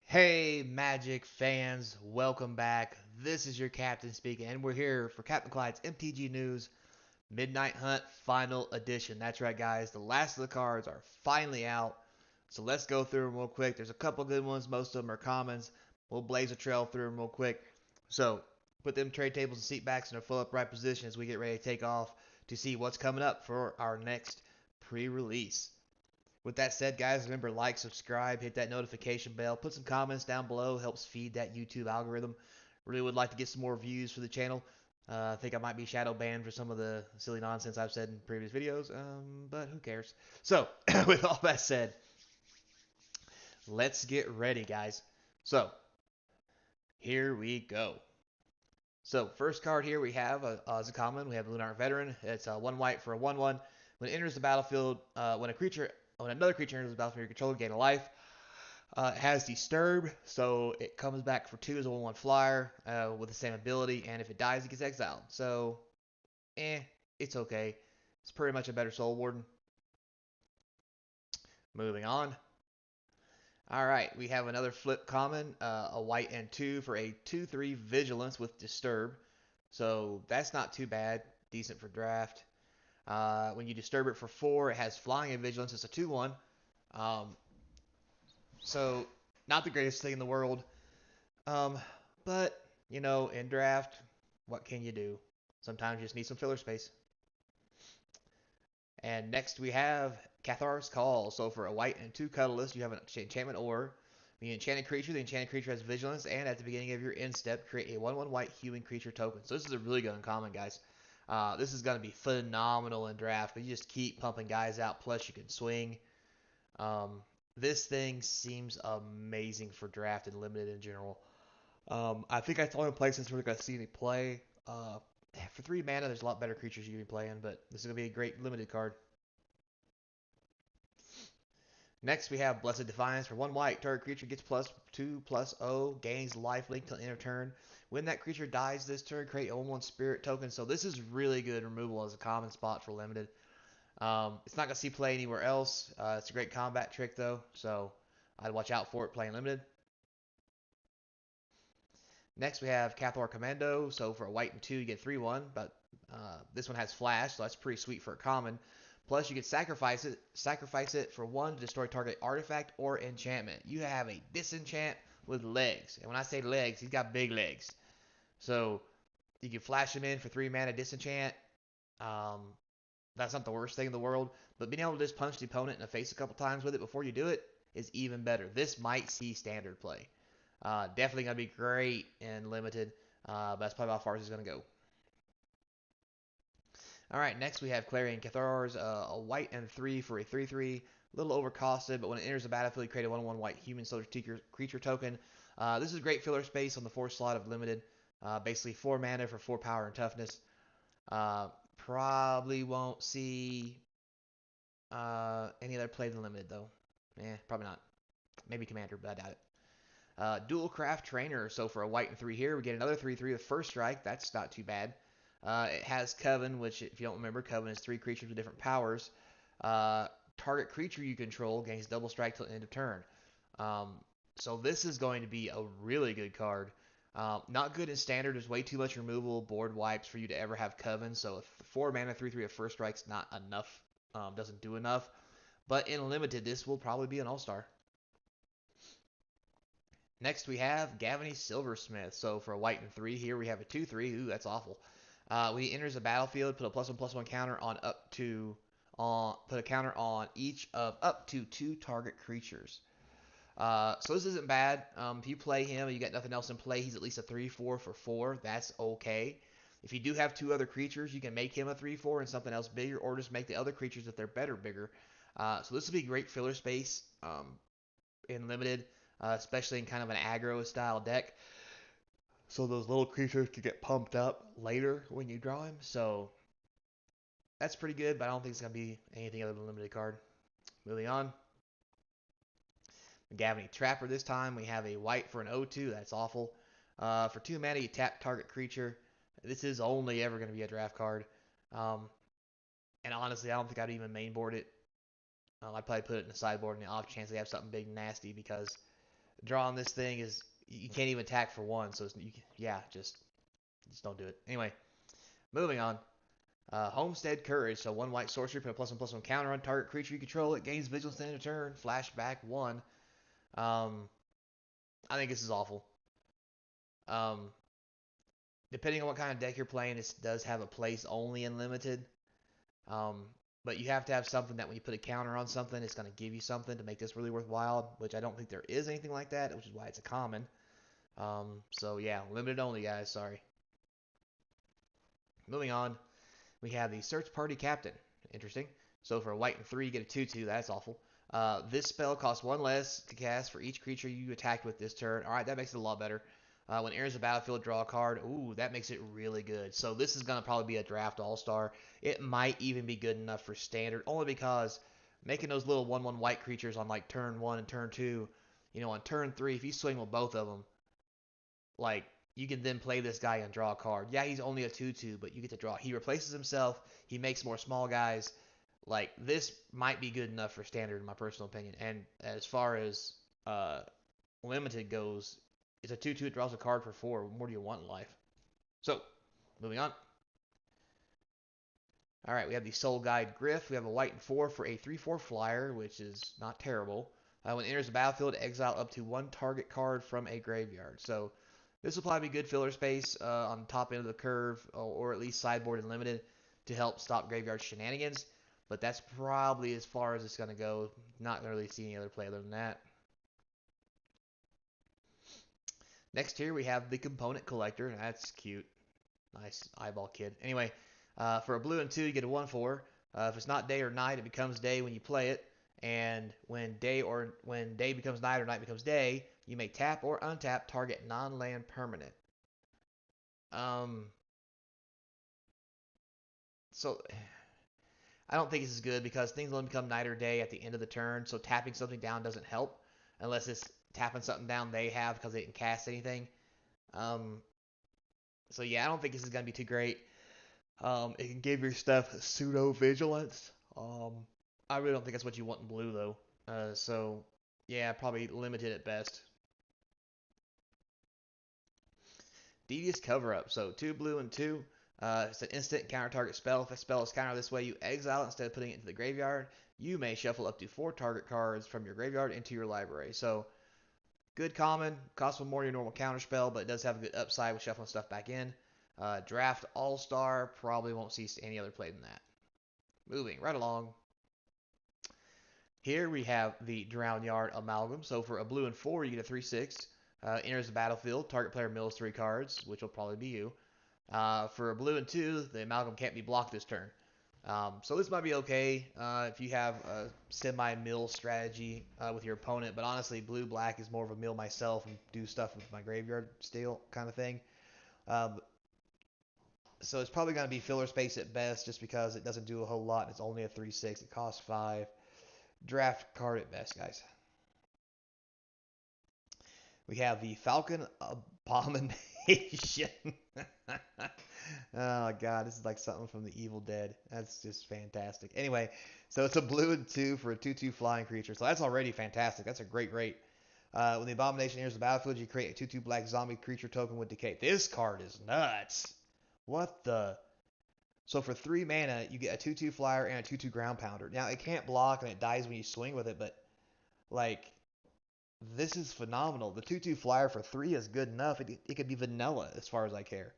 Hey, Magic fans, welcome back. This is your captain speaking, and we're here for Capnclyde's MTG News Midnight Hunt Final Edition. That's right, guys. The last of the cards are finally out, so let's go through them real quick. There's a couple good ones, most of them are commons. We'll blaze a trail through them real quick. So, put them trade tables and seat backs in a full upright position as we get ready to take off to see what's coming up for our next pre release. With that said, guys, remember like, subscribe, hit that notification bell, put some comments down below, helps feed that YouTube algorithm. Really would like to get some more views for the channel. I think I might be shadow banned for some of the silly nonsense I've said in previous videos, but who cares? So, with all that said, let's get ready, guys. So, here we go. So, first card here we have as a common, we have Lunar Veteran. It's a 1 white for a 1/1. When it enters the battlefield, when another creature enters the battlefield, your controller gain a life. It has Disturb, so it comes back for 2 as a 1/1 flyer with the same ability, and if it dies, it gets exiled. So, it's okay. It's pretty much a better Soul Warden. Moving on. Alright, we have another flip common, a white and 2 for a 2/3 Vigilance with Disturb. So, that's not too bad. Decent for draft. When you disturb it for 4, it has Flying and Vigilance. It's a 2/1. Um, so, not the greatest thing in the world. Um, but, in draft, what can you do? Sometimes you just need some filler space. And next we have Cathars Call. So for a white and 2 colorless, you have an enchantment or the enchanted creature has vigilance, and at the beginning of your end step, create a 1/1 white human creature token. So this is a really good uncommon, guys. This is going to be phenomenal in draft, but you just keep pumping guys out, plus you can swing. This thing seems amazing for draft and limited in general. I think that's the only place since we're going to see any play. For 3 mana, there's a lot better creatures you can be playing, but this is going to be a great limited card. Next, we have Blessed Defiance. For 1 white, target creature gets +2/+0, gains life link till end of turn. When that creature dies this turn, create a 1/1 spirit token. So this is really good removal as a common spot for limited. It's not going to see play anywhere else. It's a great combat trick, though, so I'd watch out for it playing limited. Next, we have Cathode Commando. So for a white and 2, you get 3/1, but this one has flash, so that's pretty sweet for a common. Plus, you can sacrifice it for 1 to destroy target artifact or enchantment. You have a disenchant with legs, and when I say legs, he's got big legs. So you can flash him in for 3 mana disenchant. Um, that's not the worst thing in the world, but being able to just punch the opponent in the face a couple times with it before you do it is even better. This might see standard play. Definitely going to be great and limited, but that's probably about as far as it's going to go. All right, next we have Clarion Cathars, a white and 3 for a 3/3. A little overcosted, but when it enters the battlefield, you create a 1/1 white human soldier creature token. This is great filler space on the 4 slot of limited. Basically 4 mana for 4 power and toughness. Probably won't see any other play than limited, though. Probably not. Maybe Commander, but I doubt it. Dual Craft Trainer. So for a white and 3 here, we get another 3/3 with first strike. That's not too bad. It has Coven, which, if you don't remember, Coven is 3 creatures with different powers. Target creature you control gains double strike till end of turn. So this is going to be a really good card. Not good in standard. There's way too much removal, board wipes for you to ever have Coven. So if 4 mana 3/3 of first strike's not enough, doesn't do enough. But in limited, this will probably be an all-star. Next we have Gavin Silversmith. So for a white and 3 here, we have a 2/3. Ooh, that's awful. When he enters the battlefield, put a +1/+1 counter on put a counter on each of up to 2 target creatures. So this isn't bad. If you play him and you got nothing else in play, he's at least a 3/4 for 4. That's okay. If you do have 2 other creatures, you can make him a 3/4 and something else bigger, or just make the other creatures, if they're better, bigger. So this would be great filler space in limited, especially in kind of an aggro style deck. So those little creatures could get pumped up later when you draw him. So that's pretty good, but I don't think it's going to be anything other than a limited card. Moving on. Gavin Trapper this time. We have a white for an 0/2. That's awful. For 2 mana, you tap target creature. This is only ever going to be a draft card. And honestly, I don't think I'd even mainboard it. I'd probably put it in the sideboard in the off chance they have something big and nasty, because Drawing this thing is you can't even attack for one, so yeah, just don't do it. Anyway, moving on. Homestead Courage, so one white sorcery, put a +1/+1 counter on target creature you control. It gains vigilance in a turn. Flashback 1. I think this is awful. Um, Depending on what kind of deck you're playing, this does have a place only in limited. Um, but you have to have something that when you put a counter on something, it's going to give you something to make this really worthwhile, which I don't think there is anything like that, which is why it's a common. So yeah, limited only, guys. Sorry. Moving on, we have the Search Party Captain. Interesting. So for a white and 3, you get a 2/2. That's awful. This spell costs 1 less to cast for each creature you attacked with this turn. All right, that makes it a lot better. When it enters the battlefield, draw a card. Ooh, that makes it really good. So this is going to probably be a draft all-star. It might even be good enough for standard, only because making those little 1/1 white creatures on like turn 1 and turn 2, on turn 3, if you swing with both of them, like you can then play this guy and draw a card. Yeah, he's only a 2/2, but you get to draw. He replaces himself. He makes more small guys. Like this might be good enough for standard, in my personal opinion. And as far as limited goes, it's a 2/2. It draws a card for 4. What more do you want in life? So, moving on. All right, we have the Soul Guide Griff. We have a white and 4 for a 3/4 flyer, which is not terrible. When it enters the battlefield, exile up to 1 target card from a graveyard. So this will probably be good filler space on the top end of the curve, or at least sideboard and limited to help stop graveyard shenanigans. But that's probably as far as it's going to go. Not going to really see any other play other than that. Next here we have the Component Collector. That's cute. Nice eyeball kid. Anyway, for a blue and 2, you get a 1/4. If it's not day or night, it becomes day when you play it. And when day becomes night or night becomes day, you may tap or untap target non-land permanent. So I don't think this is good because things only become night or day at the end of the turn. So tapping something down doesn't help unless it's tapping something down they have because they didn't cast anything. Um, so yeah, I don't think this is gonna be too great. It can give your stuff pseudo vigilance. I really don't think that's what you want in blue though. So yeah, probably limited at best. Devious Cover Up. So 2 blue and 2. It's an instant counter target spell. If a spell is countered this way, you exile it instead of putting it into the graveyard. You may shuffle up to 4 target cards from your graveyard into your library. So good common, costs 1 more than your normal counter spell, but it does have a good upside with shuffling stuff back in. Draft All Star, probably won't see any other play than that. Moving right along. Here we have the Drown Yard Amalgam. So for a blue and 4, you get a 3/6. Enters the battlefield. Target player mills 3 cards, which will probably be you. For a blue and 2, the Amalgam can't be blocked this turn. So this might be okay if you have a semi-mill strategy with your opponent. But honestly, blue-black is more of a mill myself and do stuff with my graveyard steel kind of thing. So it's probably going to be filler space at best just because it doesn't do a whole lot. It's only a 3/6. It costs 5. Draft card at best, guys. We have the Falcon Abomination. Oh god, this is like something from the Evil Dead. That's just fantastic. Anyway, so it's a blue and 2 for a 2/2 flying creature. So that's already fantastic. That's a great rate. When the Abomination enters the battlefield, you create a 2/2 black zombie creature token with decay. This card is nuts. What the? So for 3 mana, you get a 2/2 flyer and a 2/2 ground pounder. Now it can't block and it dies when you swing with it, but like this is phenomenal. The 2/2 flyer for 3 is good enough. It could be vanilla as far as I care.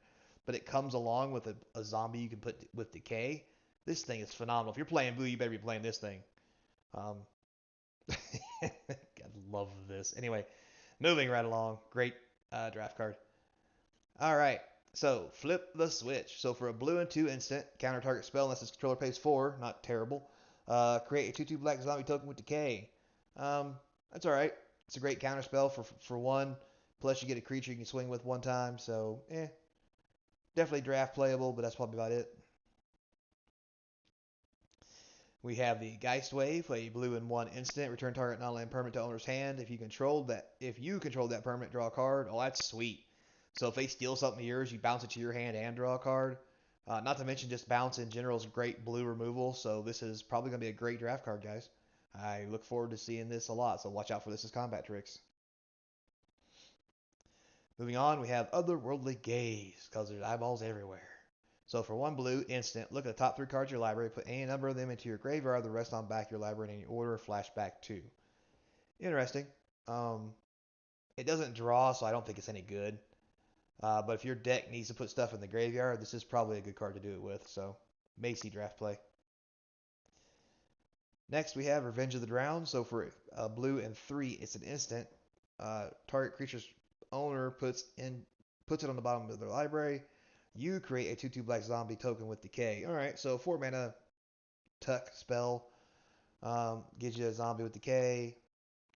But it comes along with a zombie you can put with decay. This thing is phenomenal. If you're playing blue, you better be playing this thing. Um, I love this. Anyway, moving right along. Great draft card. All right. So flip the switch. So for a blue and 2 instant, counter target spell unless its controller pays 4. Not terrible. Create a 2/2 black zombie token with decay. That's all right. It's a great counter spell for 1. Plus you get a creature you can swing with 1 time. So definitely draft playable, but that's probably about it. We have the Geist Wave, a blue and 1 instant, return target non-land permanent to owner's hand. If you control that permanent, draw a card. Oh, that's sweet. So if they steal something of yours, you bounce it to your hand and draw a card. Not to mention just bounce in general is great blue removal. So this is probably going to be a great draft card, guys. I look forward to seeing this a lot. So watch out for this as combat tricks. Moving on, we have otherworldly gaze, because there's eyeballs everywhere. So for 1 blue, instant, look at the top 3 cards of your library, put any number of them into your graveyard, the rest on back of your library in any order, flashback 2. Interesting. It doesn't draw, so I don't think it's any good. But if your deck needs to put stuff in the graveyard, this is probably a good card to do it with, so may see draft play. Next, we have Revenge of the Drowned. So for blue and 3, it's an instant. Target creature's owner puts it on the bottom of their library. You create a 2/2 black zombie token with decay. Alright, so 4 mana tuck spell. Gives you a zombie with decay.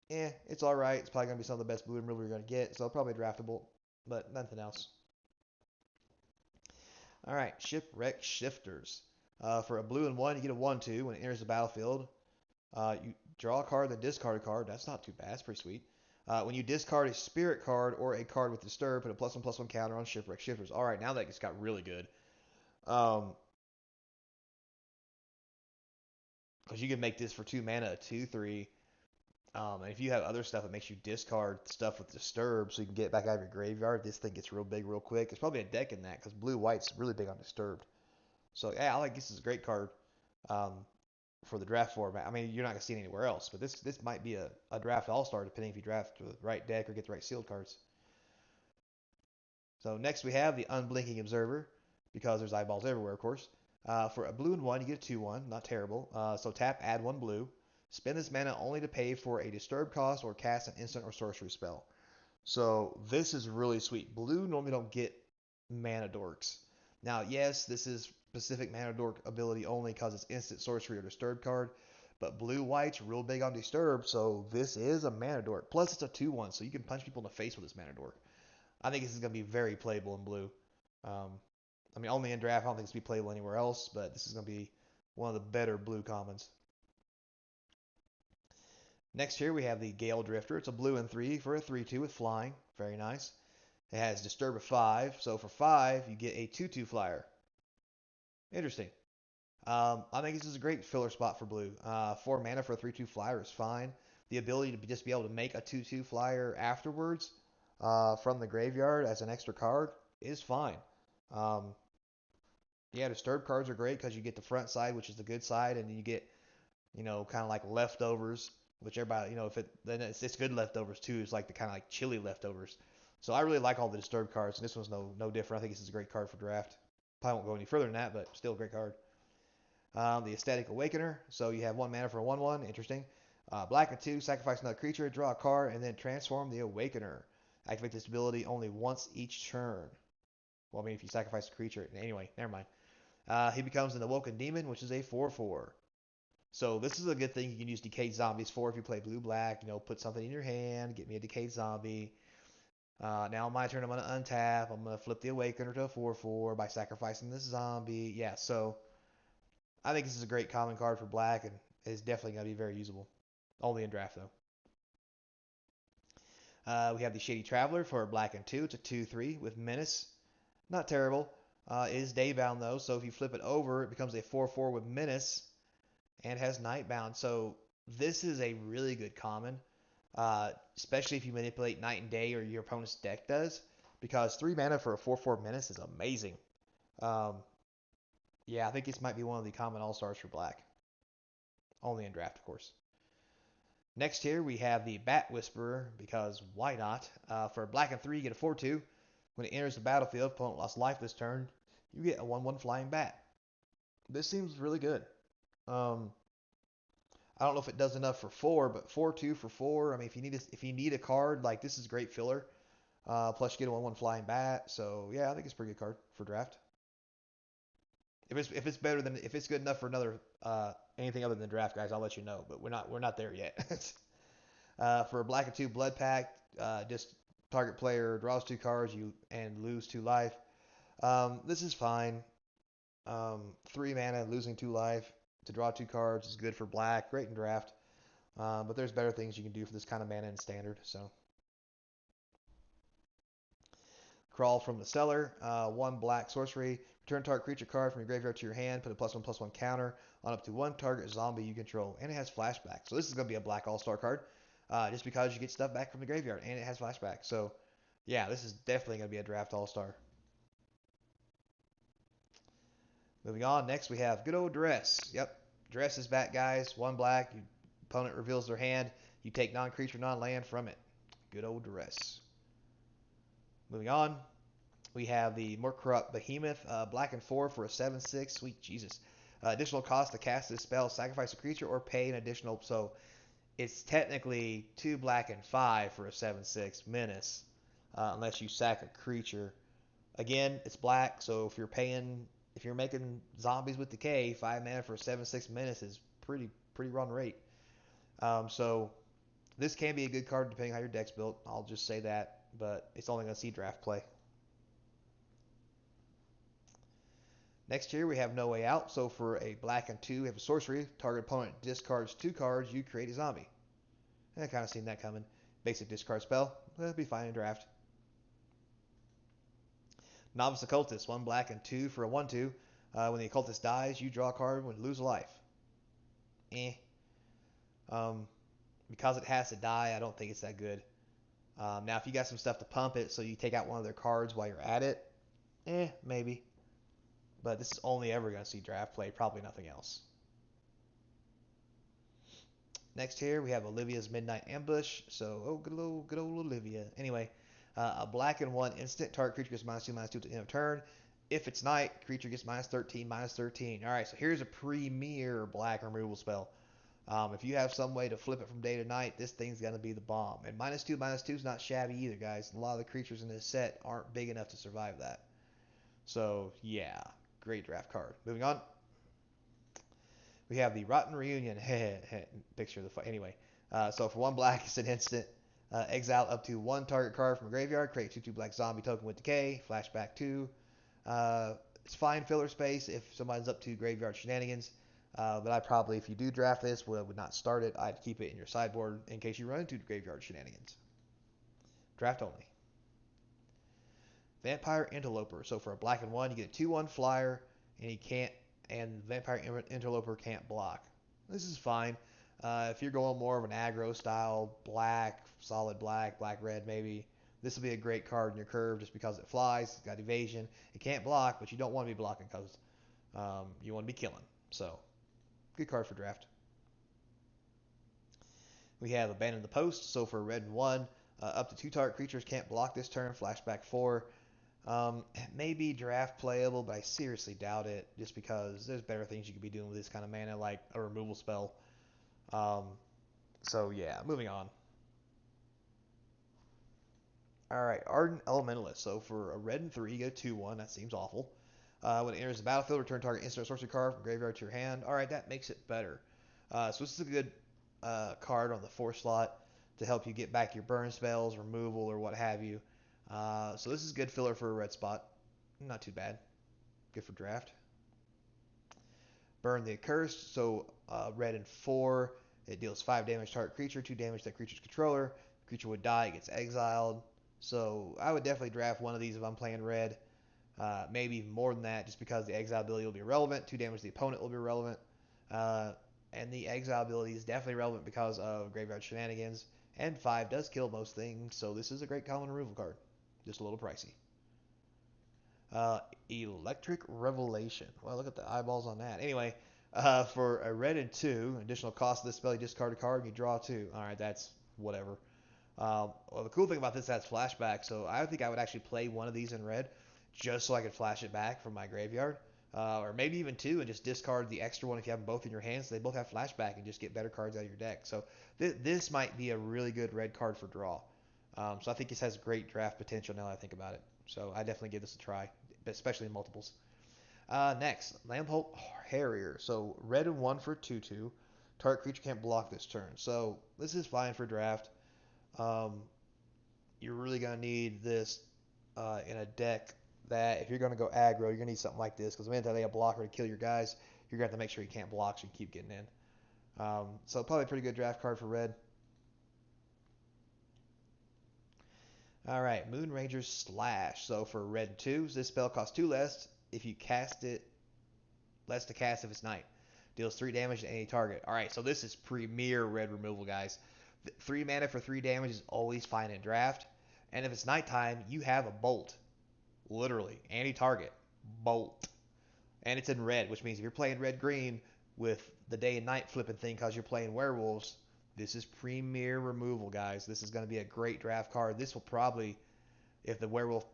It's alright. It's probably going to be some of the best blue and river you're going to get, so probably draftable, but nothing else. Alright, Shipwreck Shifters. For a blue and 1, you get a 1/2 when it enters the battlefield. You draw a card, then discard a card. That's not too bad. It's pretty sweet. When you discard a spirit card or a card with disturb, put a +1/+1 counter on Shipwreck Shifters. All right, now that just got really good. Because you can make this for 2 mana, a 2/3. And if you have other stuff that makes you discard stuff with disturb, so you can get it back out of your graveyard, this thing gets real big real quick. There's probably a deck in that because blue-white's really big on disturbed. So yeah, I like this is a great card. For the draft format. I mean, you're not going to see it anywhere else, but this might be a draft all-star, depending if you draft the right deck or get the right sealed cards. So next we have the Unblinking Observer, because there's eyeballs everywhere, of course. For a blue and 1, you get a 2/1, not terrible. So tap, add 1 blue. Spend this mana only to pay for a disturb cost or cast an instant or sorcery spell. So this is really sweet. Blue normally don't get mana dorks. Now, yes, this is specific mana dork ability only because it's instant sorcery or disturb card. But blue-white's real big on disturb, so this is a mana dork. Plus, it's a 2/1, so you can punch people in the face with this mana dork. I think this is going to be very playable in blue. I mean, only in draft. I don't think it's going to be playable anywhere else, but this is going to be one of the better blue commons. Next here we have the Gale Drifter. It's a blue and 3 for a 3/2 with flying. Very nice. It has disturb of 5, so for 5 you get a 2/2 flyer. Interesting. I think this is a great filler spot for blue. 4 mana for a 3/2 flyer is fine. The ability to just be able to make a 2/2 flyer afterwards from the graveyard as an extra card is fine. Yeah, disturb cards are great because you get the front side, which is the good side, and you get, kind of like leftovers, which everybody, then it's good leftovers too. It's like the kind of like chili leftovers. So I really like all the disturb cards, and this one's no different. I think this is a great card for draft. Probably won't go any further than that, but still a great card. The Ecstatic Awakener. So you have 1 mana for a 1/1. Interesting. Black and 2, sacrifice another creature, draw a card, and then transform the Awakener. Activate this ability only once each turn. Well, I mean, if you sacrifice a creature. Anyway, never mind. He becomes an Awoken Demon, which is a 4/4. So this is a good thing you can use Decayed Zombies for if you play blue-black. Put something in your hand, get me a Decayed Zombie. Now on my turn, I'm going to untap. I'm going to flip the Awakener to a 4/4 by sacrificing this zombie. Yeah, so I think this is a great common card for black, and it's definitely going to be very usable. Only in draft, though. We have the Shady Traveler for black and 2. It's a 2/3 with Menace. Not terrible. It is daybound, though, so if you flip it over, it becomes a 4/4 with Menace and has nightbound. So this is a really good common, especially if you manipulate night and day or your opponent's deck does, because 3 mana for a 4/4 Menace is amazing. Yeah, I think this might be one of the common all-stars for black. Only in draft, of course. Next here, we have the Bat Whisperer, because why not? For black and 3, you get a 4/2. When it enters the battlefield, opponent lost life this turn, you get a 1/1 flying bat. This seems really good. I don't know if it does enough for 4, but 4/2 for 4. I mean, if you need a card, like this is great filler. Plus you get a 1/1 flying bat. So yeah, I think it's a pretty good card for draft. If it's good enough for another anything other than draft, guys, I'll let you know. But we're not there yet. For a black and 2 blood pact, just target player draws 2 cards, and lose 2 life. This is fine. 3 mana, losing 2 life to draw 2 cards is good for black. Great in draft. But there's better things you can do for this kind of mana in standard. So Crawl from the Cellar. 1 black sorcery. Return target creature card from your graveyard to your hand. Put a +1/+1 counter on up to 1 target zombie you control. And it has flashback. So this is going to be a black all-star card. Just because you get stuff back from the graveyard. And it has flashback. So Yeah, this is definitely going to be a draft all-star. Moving on, next we have good old Dress. Yep, Dress is back, guys. One black, your opponent reveals their hand. You take non-creature, non-land from it. Good old Dress. Moving on, we have the more corrupt Behemoth, black and 4 for a 7/6. Sweet Jesus. Additional cost to cast this spell, sacrifice a creature, or pay an additional. So it's technically 2 black and 5 for a 7/6 menace, unless you sack a creature. Again, it's black, so if you're making zombies with decay, 5 mana for a 7/6 menace is pretty run rate. So this can be a good card depending on how your deck's built. I'll just say that, but it's only going to see draft play. Next here we have No Way Out. So for a black and 2, we have a sorcery. Target opponent discards 2 cards. You create a zombie. I kind of seen that coming. Basic discard spell. That'll be fine in draft. Novice Occultist. 1 black and 2 for a 1/2. When the occultist dies, you draw a card and lose a life. Eh. Um, because it has to die, I don't think it's that good. Now, if you got some stuff to pump it, so you take out one of their cards while you're at it, maybe. But this is only ever going to see draft play, probably nothing else. Next here, we have Olivia's Midnight Ambush. So, good old Olivia. Anyway, a black and 1 instant. Target creature gets -2/-2 to the end of turn. If it's night, creature gets -13/-13. All right, so here's a premier black removal spell. If you have some way to flip it from day to night, this thing's going to be the bomb. And -2/-2 is not shabby either, guys. A lot of the creatures in this set aren't big enough to survive that. So, yeah, great draft card. Moving on. We have the Rotten Reunion picture of the fight. Anyway, so for 1 black, it's an instant. Exile up to 1 target card from a graveyard. Create 2/2 black zombie token with decay. Flashback 2. It's fine filler space if somebody's up to graveyard shenanigans. But I probably, if you do draft this, would not start it. I'd keep it in your sideboard in case you run into graveyard shenanigans. Draft only. Vampire Interloper. So for a black and 1, you get a 2/1 flyer, and he can't. And Vampire Interloper can't block. This is fine. If you're going more of an aggro style, black, solid black, black red maybe, this will be a great card in your curve just because it flies, it's got evasion, it can't block, but you don't want to be blocking because you want to be killing. So, good card for draft. We have Abandon the Post. So for red and 1, up to 2 target creatures can't block this turn. Flashback 4. It may be draft playable, but I seriously doubt it just because there's better things you could be doing with this kind of mana, like a removal spell. Um, so yeah, moving on. All right, Arden Elementalist. So for a red and 3, you get a 2/1. That seems awful. When it enters the battlefield, return target instant sorcery card from graveyard to your hand. All right, that makes it better. So this is a good card on the 4 slot to help you get back your burn spells, removal, or what have you. So this is good filler for a red spot. Not too bad. Good for draft. Burn the Accursed. So red and 4. It deals 5 damage to target creature, 2 damage to that creature's controller. Creature would die, it gets exiled. So I would definitely draft one of these if I'm playing red. Maybe even more than that, just because the exile ability will be irrelevant. 2 damage to the opponent will be irrelevant. And the exile ability is definitely relevant because of graveyard shenanigans. And 5 does kill most things, so this is a great common removal card. Just a little pricey. Electric Revelation. Well, look at the eyeballs on that. Anyway, for a red and 2, additional cost of this spell, you discard a card and you draw 2. Alright, that's whatever. Well, the cool thing about this has flashback, so I think I would actually play one of these in red just so I could flash it back from my graveyard. Or maybe even 2 and just discard the extra one if you have them both in your hands. So they both have flashback and just get better cards out of your deck. So this might be a really good red card for draw. So I think this has great draft potential now that I think about it. So I definitely give this a try, especially in multiples. Next, Lampharrier. So red and 1 for 2/2. Target creature can't block this turn. So this is fine for draft. You're really going to need this in a deck that if you're going to go aggro, you're going to need something like this because the minute that they have a blocker to kill your guys, you're going to have to make sure you can't block so you keep getting in. So probably a pretty good draft card for red. All right, Moonranger's Slash. So for red and 2s, this spell costs 2 less if you cast it, less to cast if it's night. Deals 3 damage to any target. All right, so this is premier red removal, guys. 3 mana for 3 damage is always fine in draft. And if it's nighttime, you have a bolt. Literally, anti-target. Bolt. And it's in red, which means if you're playing red-green with the day and night flipping thing because you're playing werewolves, this is premier removal, guys. This is going to be a great draft card. This will probably, if the werewolf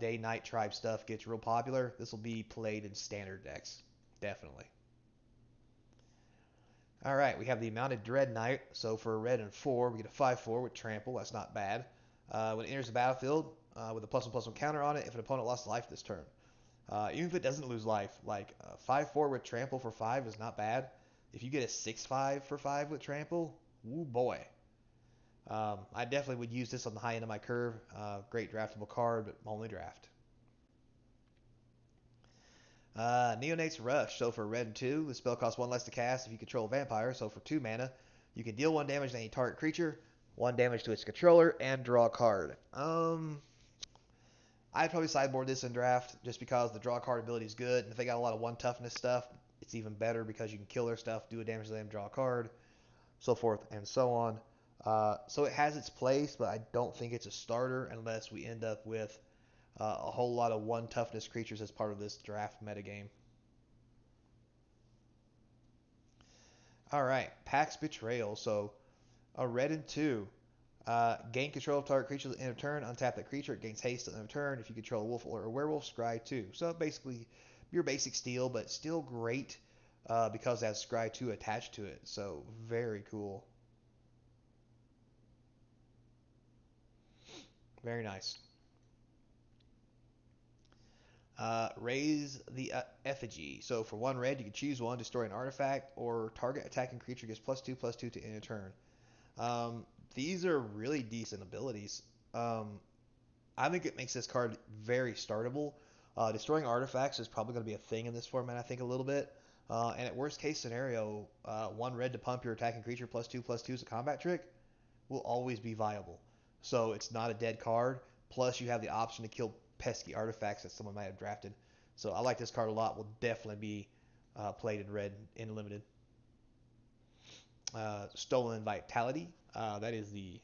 day-night tribe stuff gets real popular, this will be played in standard decks. Definitely. All right, we have the Mounted Dread Knight. So for a red and 4, we get a 5/4 with trample. That's not bad. When it enters the battlefield, with a +1/+1 counter on it, if an opponent lost life this turn. Even if it doesn't lose life, like 5/4 with trample for 5 is not bad. If you get a 6/5 for 5 with trample, woo boy. I definitely would use this on the high end of my curve. Great draftable card, but only draft. Neonates Rush. So for red and 2, the spell costs 1 less to cast if you control a vampire. So for 2 mana, you can deal 1 damage to any target creature, 1 damage to its controller, and draw a card. I'd probably sideboard this in draft just because the draw card ability is good. And if they got a lot of 1 toughness stuff, it's even better because you can kill their stuff, do a damage to them, draw a card, so forth and so on. So it has its place, but I don't think it's a starter unless we end up with a whole lot of 1 toughness creatures as part of this draft metagame. All right, Pax Betrayal. So a red and 2. Gain control of target creature at the end of turn. Untap that creature. It gains haste at the end of turn. If you control a wolf or a werewolf, scry 2. So basically, your basic steal, but still great because it has scry 2 attached to it. So very cool. Very nice. Raise the effigy. So for 1 red, you can choose 1, destroy an artifact, or target attacking creature gets +2/+2 to end a turn. These are really decent abilities. I think it makes this card very startable. Destroying artifacts is probably going to be a thing in this format, I think, a little bit. And at worst case scenario, 1 red to pump your attacking creature +2/+2 as a combat trick will always be viable. So it's not a dead card. Plus, you have the option to kill pesky artifacts that someone might have drafted. So I like this card a lot. Will definitely be played in red in limited. Stolen Vitality. That is the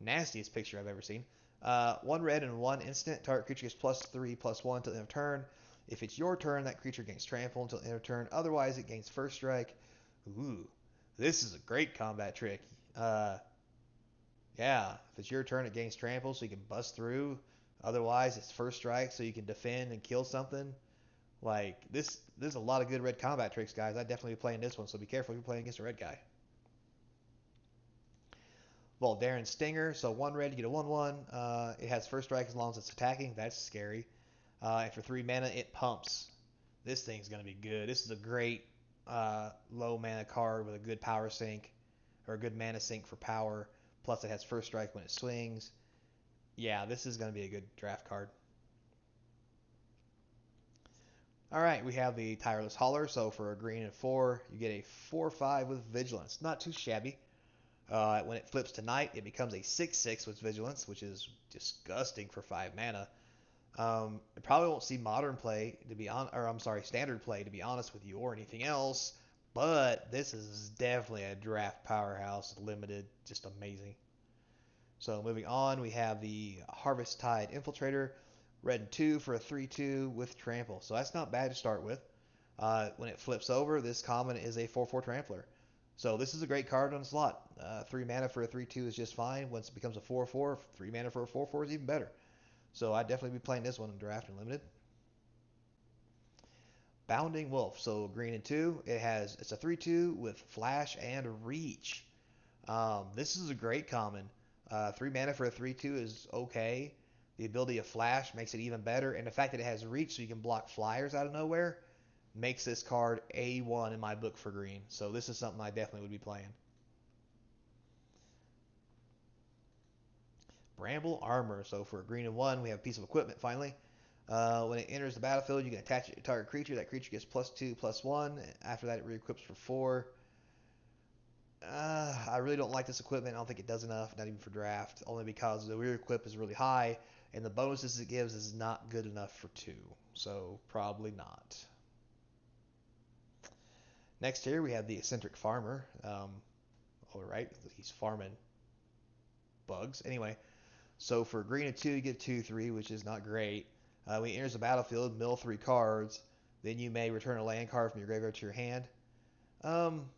nastiest picture I've ever seen. 1 red and 1 instant. Target creature gets +3/+1 till the end of turn. If it's your turn, that creature gains trample until the end of turn. Otherwise, it gains first strike. Ooh, this is a great combat trick. Yeah, if it's your turn, it gains trample, so you can bust through. Otherwise, it's first strike, so you can defend and kill something. Like this, there's a lot of good red combat tricks, guys. I'd definitely be playing this one, so be careful if you're playing against a red guy. Well, Darren Stinger, so 1 red, you get a 1/1. It has first strike as long as it's attacking. That's scary. And for 3 mana, it pumps. This thing's going to be good. This is a great low mana card with a good power sink, or a good mana sink for power. Plus, it has first strike when it swings. Yeah, this is going to be a good draft card. All right, we have the Tireless Hauler. So for a green and 4, you get a 4/5 with Vigilance. Not too shabby. When it flips to night, it becomes a 6/6 with Vigilance, which is disgusting for 5 mana. It probably won't see modern play to be on, or I'm sorry, standard play to be honest with you, or anything else. But this is definitely a draft powerhouse, limited, just amazing. So moving on, we have the Harvest Tide Infiltrator, red and 2 for a 3/2 with trample. So that's not bad to start with. When it flips over, this common is a 4/4 trampler. So this is a great card on the slot. 3 mana for a 3/2 is just fine. Once it becomes a 4/4, 3 mana for a 4/4 is even better. So I'd definitely be playing this one in draft and limited. Bounding Wolf. So green and 2. It's a 3/2 with flash and reach. This is a great common. 3 mana for a 3/2 is okay. The ability of flash makes it even better, and the fact that it has reach so you can block flyers out of nowhere makes this card A1 in my book for green. So this is something I definitely would be playing. Bramble Armor. So for a green and 1, we have a piece of equipment finally. When it enters the battlefield, you can attach it to a target creature. That creature gets +2/+1. After that, it re-equips for 4. I really don't like this equipment. I don't think it does enough, not even for draft, only because the re-equip is really high, and the bonuses it gives is not good enough for 2. So probably not. Next here, we have the Eccentric Farmer. All right, he's farming bugs. Anyway, So for green and 2, you get 2/3, which is not great. When he enters the battlefield, mill 3 cards. Then you may return a land card from your graveyard to your hand. Um,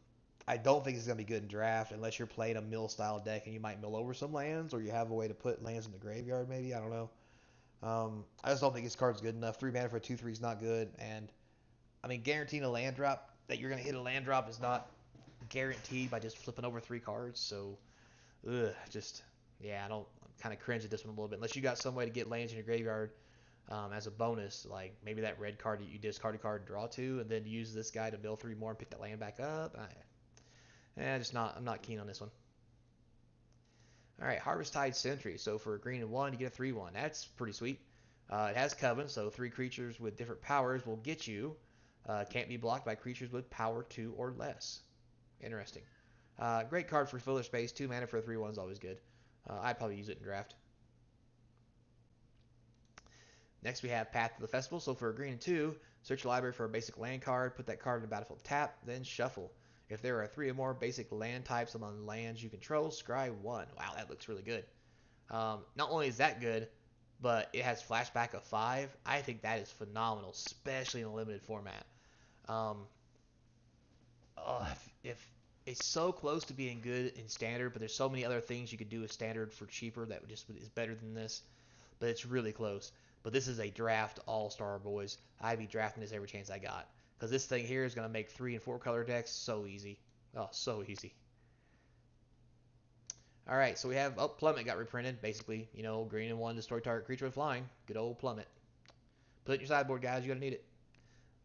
I don't think it's going to be good in draft unless you're playing a mill style deck and you might mill over some lands or you have a way to put lands in the graveyard maybe. I don't know. I just don't think his card's good enough. 3 mana for a 2/3 is not good. And I mean, guaranteeing a land drop that you're going to hit a land drop is not guaranteed by just flipping over 3 cards. So, yeah, I'm kind of cringe at this one a little bit. Unless you got some way to get lands in your graveyard as a bonus, like maybe that red card that you discard a card and draw to, and then use this guy to mill 3 more and pick that land back up. I'm not keen on this one. All right, Harvest Tide Sentry. So for a green and 1, you get a 3/1. That's pretty sweet. It has Coven, so 3 creatures with different powers will get you. Can't be blocked by creatures with power 2 or less. Interesting. Great card for filler space. 2 mana for a 3/1 is always good. I'd probably use it in draft. Next we have Path to the Festival. So for a green and 2, search your library for a basic land card, put that card in the battlefield tap, then shuffle. If there are 3 or more basic land types among lands you control, scry 1. Wow, that looks really good. Not only is that good, but it has flashback of 5. I think that is phenomenal, especially in a limited format. Um, if it's so close to being good in standard, but there's so many other things you could do with standard for cheaper that just is better than this. But it's really close. But this is a draft all-star, boys. I'd be drafting this every chance I got. Because this thing here is going to make 3 and 4 color decks so easy. Oh, so easy. Alright, so we have, Plummet got reprinted, basically. You know, green and 1, destroy target creature with flying. Good old Plummet. Put it in your sideboard, guys. You're going to need it.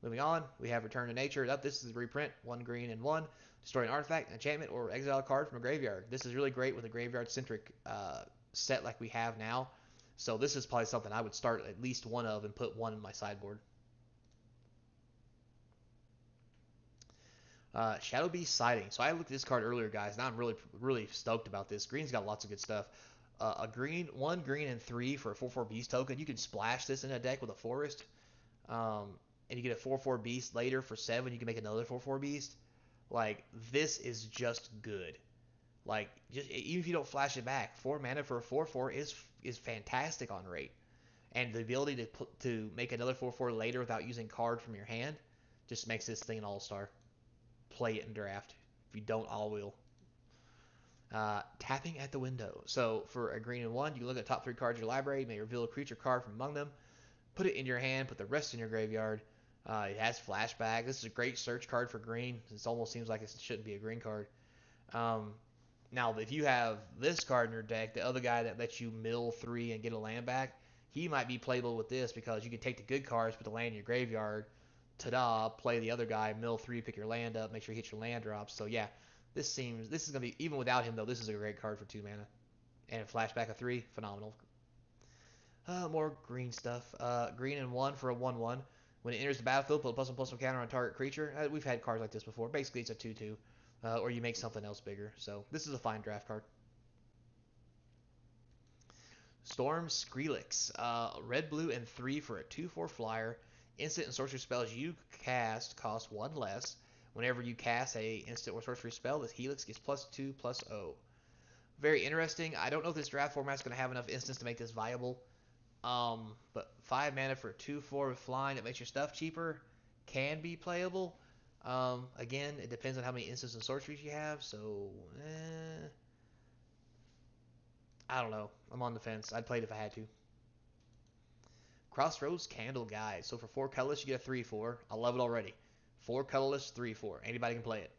Moving on, we have Return to Nature. This is a reprint. 1 green and 1. Destroy an artifact, an enchantment, or exile a card from a graveyard. This is really great with a graveyard-centric set like we have now. So this is probably something I would start at least one of and put one in my sideboard. Shadow Beast Sighting. So I looked at this card earlier, guys, and I'm really stoked about this. Green's got lots of good stuff. One green and 3 for a 4/4 Beast token. You can splash this in a deck with a Forest, and you get a 4/4 Beast later for 7. You can make another 4/4 Beast. Like, this is just good. Like, just even if you don't flash it back, 4 mana for a 4/4 is fantastic on rate. And the ability to make another 4/4 later without using card from your hand just makes this thing an all-star. Play it in draft. If you don't, I will. Tapping at the window. So for a green and 1, you can look at the top 3 cards of your library. You may reveal a creature card from among them. Put it in your hand. Put the rest in your graveyard. It has flashback. This is a great search card for green. It almost seems like it shouldn't be a green card. Now, if you have this card in your deck, the other guy that lets you mill 3 and get a land back, he might be playable with this because you can take the good cards, put the land in your graveyard, ta-da, play the other guy, mill 3, pick your land up, make sure you hit your land drops. So yeah, this is going to be, even without him though, this is a great card for 2 mana. And a flashback of 3, phenomenal. More green stuff. Green and 1 for a 1/1. When it enters the battlefield, put a +1/+1 counter on target creature. We've had cards like this before. Basically, it's a 2/2. Or you make something else bigger. So this is a fine draft card. Storm Skrillex. Red, blue, and 3 for a 2/4 flyer. Instant and sorcery spells you cast cost 1 less. Whenever you cast a instant or sorcery spell, this Helix gets +2/+0. Very interesting. I don't know if this draft format is going to have enough instants to make this viable. But 5 mana for a 2/4 with flying that makes your stuff cheaper can be playable. Again, it depends on how many instants and sorceries you have. So, I don't know. I'm on the fence. I'd play it if I had to. Crossroads Candle Guide. So for 4 colorless, you get a 3/4. I love it already. 4 colorless, 3/4. Anybody can play it.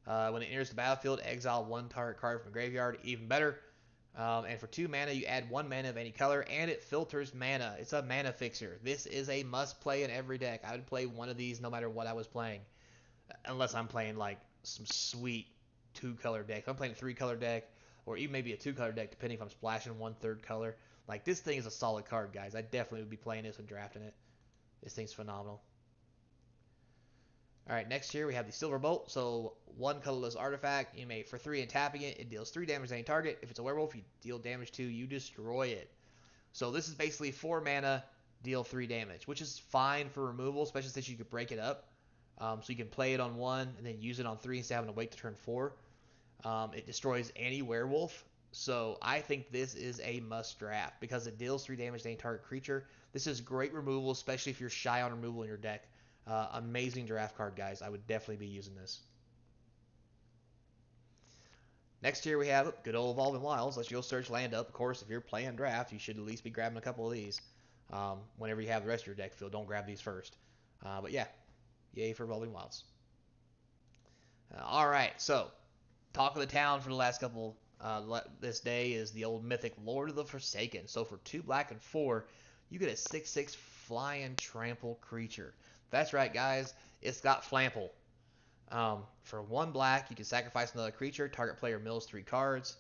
When it enters the battlefield, exile 1 target card from the graveyard. Even better. And for 2 mana, you add 1 mana of any color, and it filters mana. It's a mana fixer. This is a must-play in every deck. I would play one of these no matter what I was playing. Unless I'm playing, like, some sweet 2-color deck. If I'm playing a 3-color deck, or even maybe a 2-color deck, depending if I'm splashing 1/3 color. Like, this thing is a solid card, guys. I definitely would be playing this and drafting it. This thing's phenomenal. Alright, next here we have the Silver Bolt. So, 1 colorless artifact. You may, for 3 and tapping it, it deals 3 damage to any target. If it's a werewolf, you deal damage to, you destroy it. So, this is basically 4 mana, deal 3 damage, which is fine for removal, especially since you could break it up. So, you can play it on 1 and then use it on 3 instead of having to wait to turn 4. It destroys any werewolf. So I think this is a must draft because it deals 3 damage to any target creature. This is great removal, especially if you're shy on removal in your deck. Amazing draft card, guys. I would definitely be using this. Next here we have good old Evolving Wilds. Let's go search land up. Of course, if you're playing draft, you should at least be grabbing a couple of these. Whenever you have the rest of your deck filled, don't grab these first. But yeah, yay for Evolving Wilds. All right, so talk of the town for the last couple this day is the old mythic Lord of the Forsaken. So for 2 black and 4, you get a 6/6 flying trample creature. That's right, guys. It's got flample. For 1 black, you can sacrifice another creature. Target player mills 3 cards.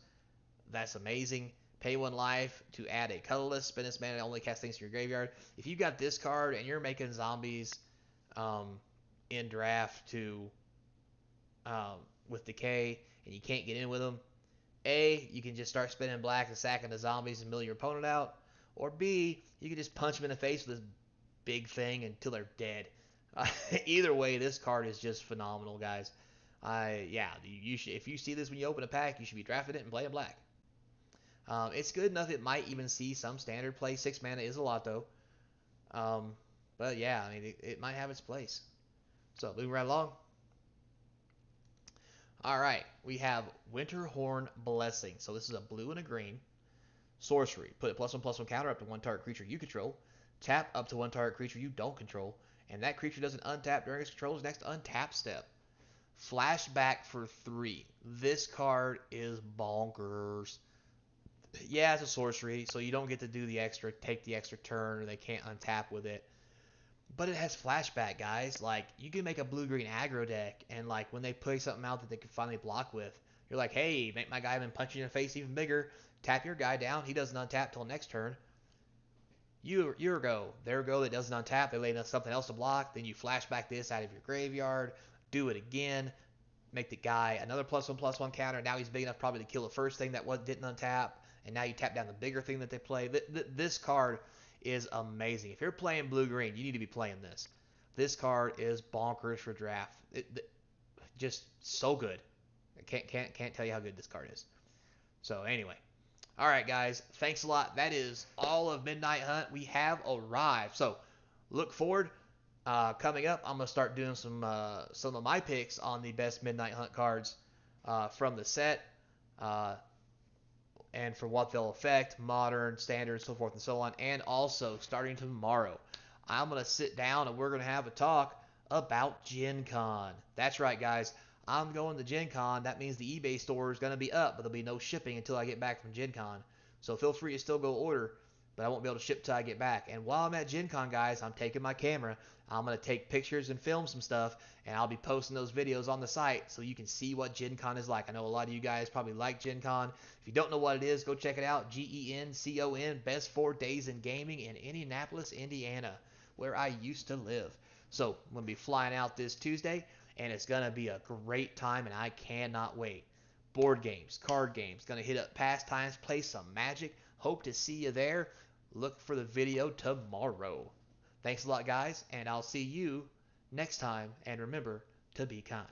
That's amazing. Pay 1 life to add a colorless. Spend this mana to only cast things to your graveyard. If you got this card and you're making zombies in draft to with decay and you can't get in with them, A, you can just start spinning black and sacking the zombies and mill your opponent out. Or B, you can just punch them in the face with this big thing until they're dead. Either way, this card is just phenomenal, guys. Yeah, you should, if you see this when you open a pack, you should be drafting it and playing black. It's good enough it might even see some standard play. 6 mana is a lot, though. But yeah, I mean, it might have its place. So, moving right along. Alright, we have Winterhorn Blessing. So this is a blue and a green. Sorcery. Put a +1/+1 counter up to 1 target creature you control. Tap up to 1 target creature you don't control. And that creature doesn't untap during its control's next untap step. Flashback for 3. This card is bonkers. Yeah, it's a sorcery, so you don't get to do the extra, take the extra turn, or they can't untap with it. But it has flashback, guys. Like, you can make a blue-green aggro deck, and like when they play something out that they can finally block with, you're like, hey, make my guy been punching you in the face even bigger. Tap your guy down. He doesn't untap till next turn. Your go. Their go that doesn't untap. They lay something else to block. Then you flashback this out of your graveyard. Do it again. Make the guy another +1/+1 counter. Now he's big enough probably to kill the first thing that didn't untap. And now you tap down the bigger thing that they play. This card is amazing. If you're playing blue-green, you need to be playing this. This card is bonkers for draft. Just so good. I can't tell you how good this card is. So anyway. Alright, guys. Thanks a lot. That is all of Midnight Hunt. We have arrived. So look forward. Coming up, I'm going to start doing some of my picks on the best Midnight Hunt cards from the set. And for what they'll affect, modern, standard, so forth and so on. And also, starting tomorrow, I'm going to sit down and we're going to have a talk about Gen Con. That's right, guys. I'm going to Gen Con. That means the eBay store is going to be up, but there'll be no shipping until I get back from Gen Con. So feel free to still go order, but I won't be able to ship till I get back. And while I'm at Gen Con, guys, I'm taking my camera. I'm going to take pictures and film some stuff, and I'll be posting those videos on the site so you can see what Gen Con is like. I know a lot of you guys probably like Gen Con. If you don't know what it is, go check it out. GENCON, best 4 days in gaming in Indianapolis, Indiana, where I used to live. So I'm going to be flying out this Tuesday, and it's going to be a great time, and I cannot wait. Board games, card games, going to hit up pastimes, play some Magic. Hope to see you there. Look for the video tomorrow. Thanks a lot, guys, and I'll see you next time. And remember to be kind.